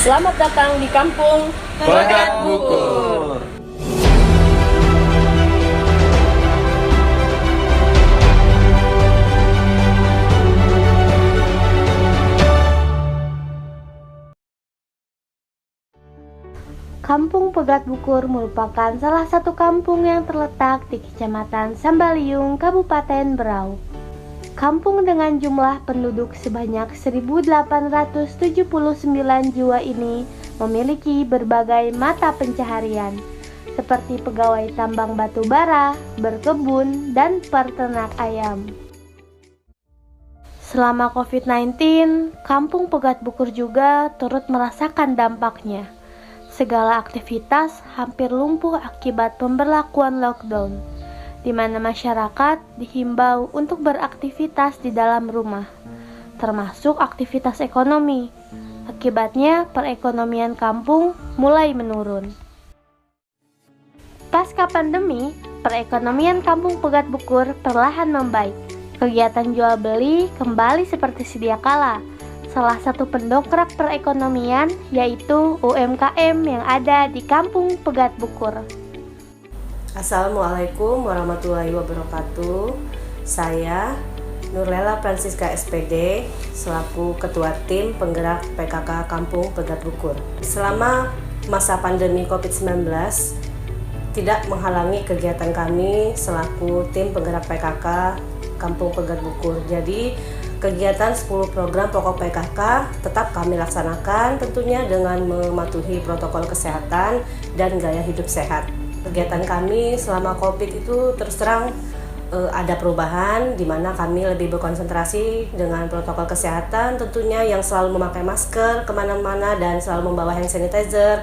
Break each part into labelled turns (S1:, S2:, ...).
S1: Selamat datang di Kampung
S2: Pegat Bukur.
S3: Kampung Pegat Bukur merupakan salah satu kampung yang terletak di Kecamatan Sambaliung, Kabupaten Berau. Kampung dengan jumlah penduduk sebanyak 1.879 jiwa ini memiliki berbagai mata pencaharian, seperti pegawai tambang batu bara, berkebun, dan peternak ayam. Selama COVID-19, Kampung Pegat Bukur juga turut merasakan dampaknya. Segala aktivitas hampir lumpuh akibat pemberlakuan lockdown, di mana masyarakat dihimbau untuk beraktivitas di dalam rumah, termasuk aktivitas ekonomi. Akibatnya, perekonomian kampung mulai menurun. Pasca pandemi, perekonomian Kampung Pegat Bukur perlahan membaik. Kegiatan jual beli kembali seperti sedia kala. Salah satu pendongkrak perekonomian yaitu UMKM yang ada di Kampung Pegat Bukur.
S4: Assalamualaikum warahmatullahi wabarakatuh. Saya Nurlela Francisca SPD selaku Ketua Tim Penggerak PKK Kampung Pegat Bukur. Selama masa pandemi COVID-19 tidak menghalangi kegiatan kami selaku Tim Penggerak PKK Kampung Pegat Bukur. Jadi kegiatan 10 program pokok PKK tetap kami laksanakan tentunya dengan mematuhi protokol kesehatan dan gaya hidup sehat. Kegiatan kami selama COVID itu terus terang ada perubahan di mana kami lebih berkonsentrasi dengan protokol kesehatan tentunya yang selalu memakai masker kemana-mana dan selalu membawa hand sanitizer.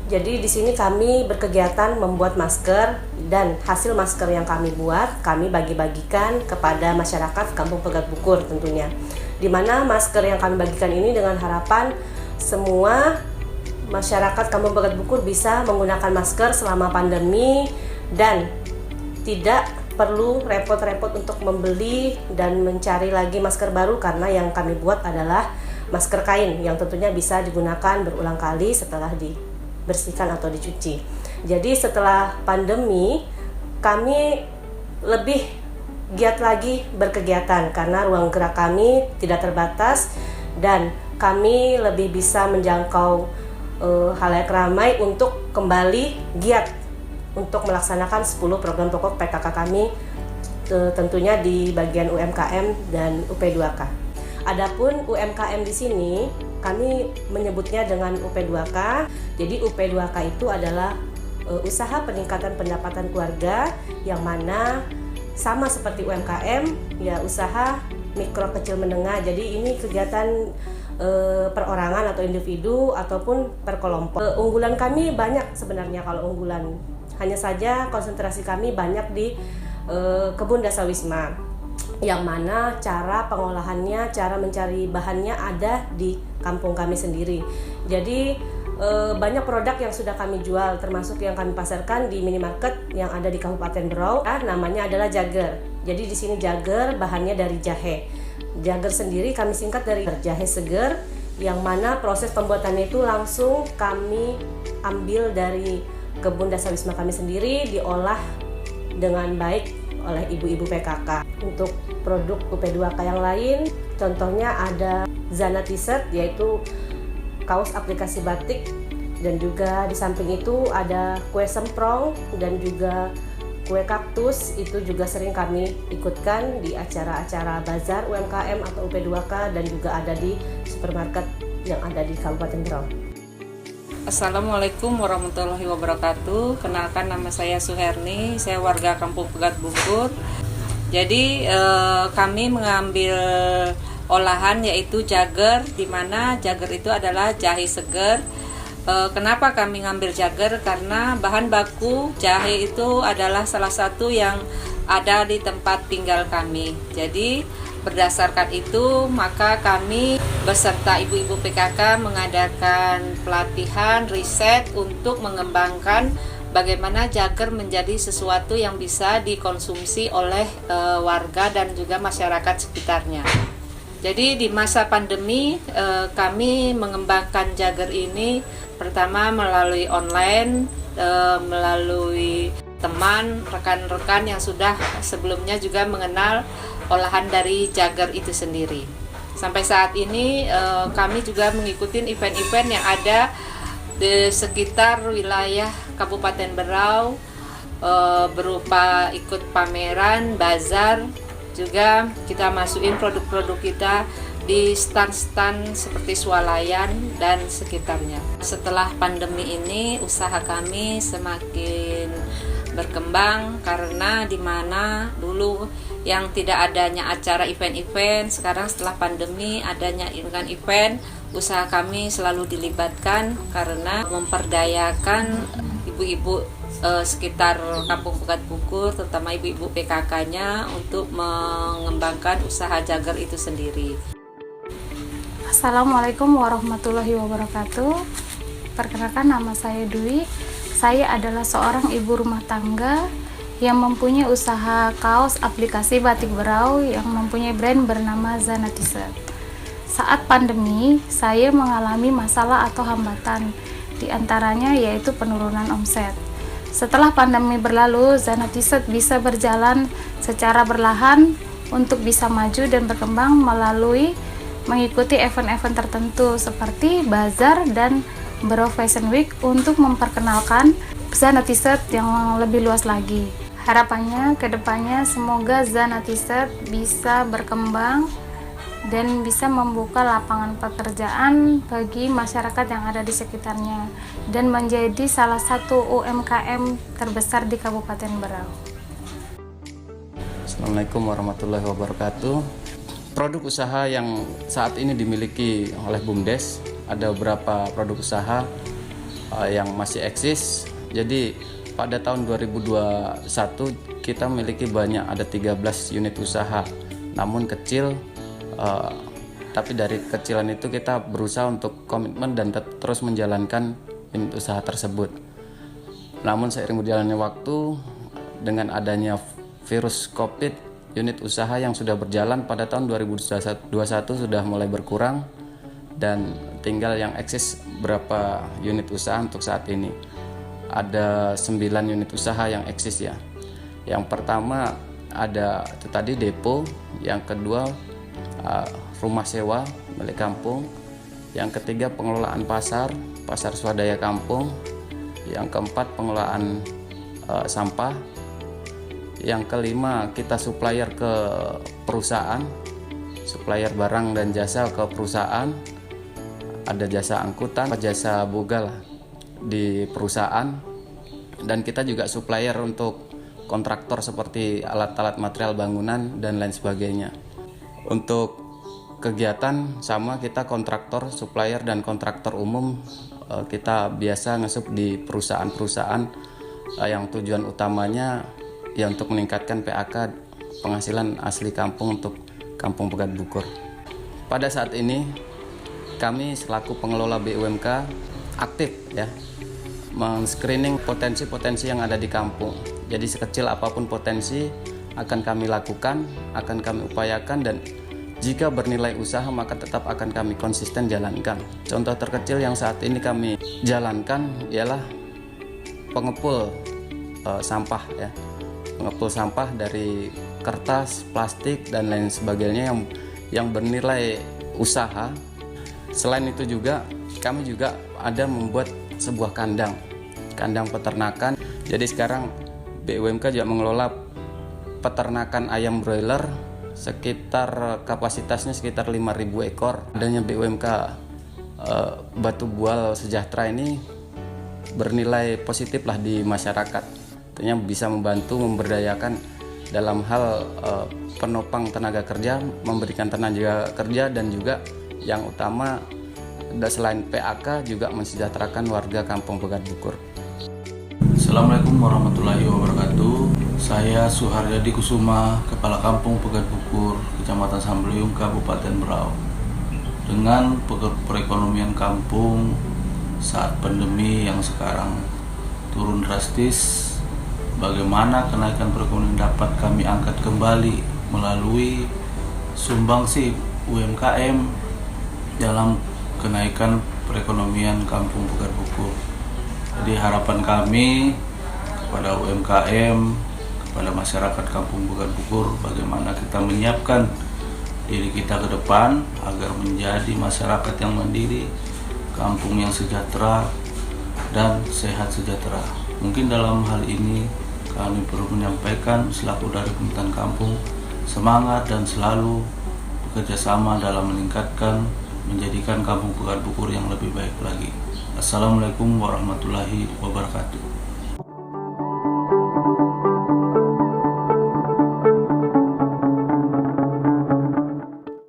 S4: Jadi di sini kami berkegiatan membuat masker dan hasil masker yang kami buat kami bagi-bagikan kepada masyarakat Kampung Pegat Bukur tentunya. Di mana masker yang kami bagikan ini dengan harapan semua masyarakat Kampung Pegat Bukur bisa menggunakan masker selama pandemi dan tidak perlu repot-repot untuk membeli dan mencari lagi masker baru karena yang kami buat adalah masker kain yang tentunya bisa digunakan berulang kali setelah dibersihkan atau dicuci. Jadi setelah pandemi kami lebih giat lagi berkegiatan karena ruang gerak kami tidak terbatas dan kami lebih bisa menjangkau halayak ramai untuk kembali giat untuk melaksanakan 10 program pokok PKK kami tentunya di bagian UMKM dan UP2K. Adapun UMKM di sini kami menyebutnya dengan UP2K. Jadi UP2K itu adalah usaha peningkatan pendapatan keluarga yang mana sama seperti UMKM ya usaha mikro kecil menengah. Jadi ini kegiatan perorangan atau individu ataupun per kelompok. Unggulan kami banyak sebenarnya kalau unggulan. Hanya saja konsentrasi kami banyak di kebun dasawisma yang mana cara pengolahannya, cara mencari bahannya ada di kampung kami sendiri. Jadi banyak produk yang sudah kami jual termasuk yang kami pasarkan di minimarket yang ada di Kabupaten Berau. Namanya adalah Jager. Jadi di sini Jager bahannya dari jahe. Jager sendiri kami singkat dari jahe seger yang mana proses pembuatannya itu langsung kami ambil dari kebun dasawisma kami sendiri diolah dengan baik oleh ibu-ibu PKK. Untuk produk UP2K yang lain contohnya ada Zana T-shirt yaitu kaos aplikasi batik dan juga di samping itu ada kue semprong dan juga kue kaktus itu juga sering kami ikutkan di acara-acara bazar UMKM atau UP2K dan juga ada di supermarket yang ada di Kabupaten Berau.
S5: Assalamualaikum warahmatullahi wabarakatuh. Kenalkan nama saya Suherni, saya warga Kampung Pegat Bukur. Jadi kami mengambil olahan yaitu jager, di mana jager itu adalah jahe seger. Kenapa kami ngambil jager? Karena bahan baku jahe itu adalah salah satu yang ada di tempat tinggal kami. Jadi berdasarkan itu maka kami beserta ibu-ibu PKK mengadakan pelatihan riset untuk mengembangkan bagaimana jager menjadi sesuatu yang bisa dikonsumsi oleh warga dan juga masyarakat sekitarnya. Jadi di masa pandemi kami mengembangkan Jagger ini pertama melalui online, melalui teman, rekan-rekan yang sudah sebelumnya juga mengenal olahan dari Jagger itu sendiri. Sampai saat ini kami juga mengikuti event-event yang ada di sekitar wilayah Kabupaten Berau, berupa ikut pameran, bazar, juga kita masukin produk-produk kita di stand-stand seperti swalayan dan sekitarnya. Setelah pandemi ini usaha kami semakin berkembang karena di mana dulu yang tidak adanya acara event-event, sekarang setelah pandemi adanya event, usaha kami selalu dilibatkan karena memperdayakan ibu-ibu sekitar Kampung Pegat Bukur, terutama ibu-ibu PKK-nya untuk mengembangkan usaha Jagger itu sendiri.
S6: Assalamualaikum warahmatullahi wabarakatuh. Perkenalkan, nama saya Dwi. Saya adalah seorang ibu rumah tangga yang mempunyai usaha kaos aplikasi batik Berau yang mempunyai brand bernama Zana T-shirt. Saat pandemi, saya mengalami masalah atau hambatan, di antaranya yaitu penurunan omset. Setelah pandemi berlalu, Zana T-shirt bisa berjalan secara berlahan untuk bisa maju dan berkembang melalui mengikuti event-event tertentu seperti bazar dan Berau Fashion Week untuk memperkenalkan Zana T-shirt yang lebih luas lagi. Harapannya kedepannya semoga Zana T-shirt bisa berkembang dan bisa membuka lapangan pekerjaan bagi masyarakat yang ada di sekitarnya dan menjadi salah satu UMKM terbesar di Kabupaten Berau.
S2: Assalamualaikum warahmatullahi wabarakatuh. Produk usaha yang saat ini dimiliki oleh BUMDes, ada beberapa produk usaha yang masih eksis. Jadi pada tahun 2021 kita memiliki banyak, ada 13 unit usaha, namun kecil. Tapi dari kecilan itu kita berusaha untuk komitmen dan terus menjalankan unit usaha tersebut. Namun seiring berjalannya waktu, dengan adanya virus COVID, unit usaha yang sudah berjalan pada tahun 2021 sudah mulai berkurang dan tinggal yang eksis berapa unit usaha untuk saat ini. Ada 9 unit usaha yang eksis ya. Yang pertama ada itu tadi depo, yang kedua rumah sewa milik kampung, yang ketiga pengelolaan pasar swadaya kampung, yang keempat pengelolaan sampah, yang kelima kita supplier ke perusahaan, supplier barang dan jasa ke perusahaan, ada jasa angkutan, jasa boga di perusahaan, dan kita juga supplier untuk kontraktor seperti alat-alat material bangunan dan lain sebagainya. Untuk kegiatan sama, kita kontraktor, supplier dan kontraktor umum, kita biasa ngesup di perusahaan-perusahaan yang tujuan utamanya ya untuk meningkatkan PAK, penghasilan asli kampung untuk Kampung Pegat Bukur. Pada saat ini kami selaku pengelola BUMK aktif ya men-screening potensi-potensi yang ada di kampung. Jadi sekecil apapun potensi akan kami lakukan, akan kami upayakan, dan jika bernilai usaha maka tetap akan kami konsisten jalankan. Contoh terkecil yang saat ini kami jalankan ialah pengepul sampah ya. Pengepul sampah dari kertas, plastik dan lain sebagainya yang bernilai usaha. Selain itu juga kami juga ada membuat sebuah kandang peternakan. Jadi sekarang BUMK juga mengelola peternakan ayam broiler sekitar kapasitasnya sekitar 5.000 ekor. Adanya BUMK Batu Bual Sejahtera ini bernilai positif lah di masyarakat. Tentunya bisa membantu memberdayakan dalam hal penopang tenaga kerja, memberikan tenaga kerja, dan juga yang utama selain PAK juga mensejahterakan warga Kampung Pegat Bukur.
S7: Assalamualaikum warahmatullahi wabarakatuh. Saya Suharyadi Kusuma, Kepala Kampung Pegat Bukur, Kecamatan Sambeliung, Kabupaten Berau. Dengan perekonomian kampung saat pandemi yang sekarang turun drastis, bagaimana kenaikan perekonomian dapat kami angkat kembali melalui sumbangsi UMKM dalam kenaikan perekonomian Kampung Pegat Bukur. Jadi harapan kami kepada UMKM, kepada masyarakat Kampung Pegat Bukur, bagaimana kita menyiapkan diri kita ke depan agar menjadi masyarakat yang mandiri, kampung yang sejahtera dan sehat sejahtera. Mungkin dalam hal ini kami perlu menyampaikan selaku dari Pemerintahan Kampung semangat dan selalu bekerja sama dalam menjadikan Kampung Pegat Bukur yang lebih baik lagi. Assalamualaikum warahmatullahi wabarakatuh.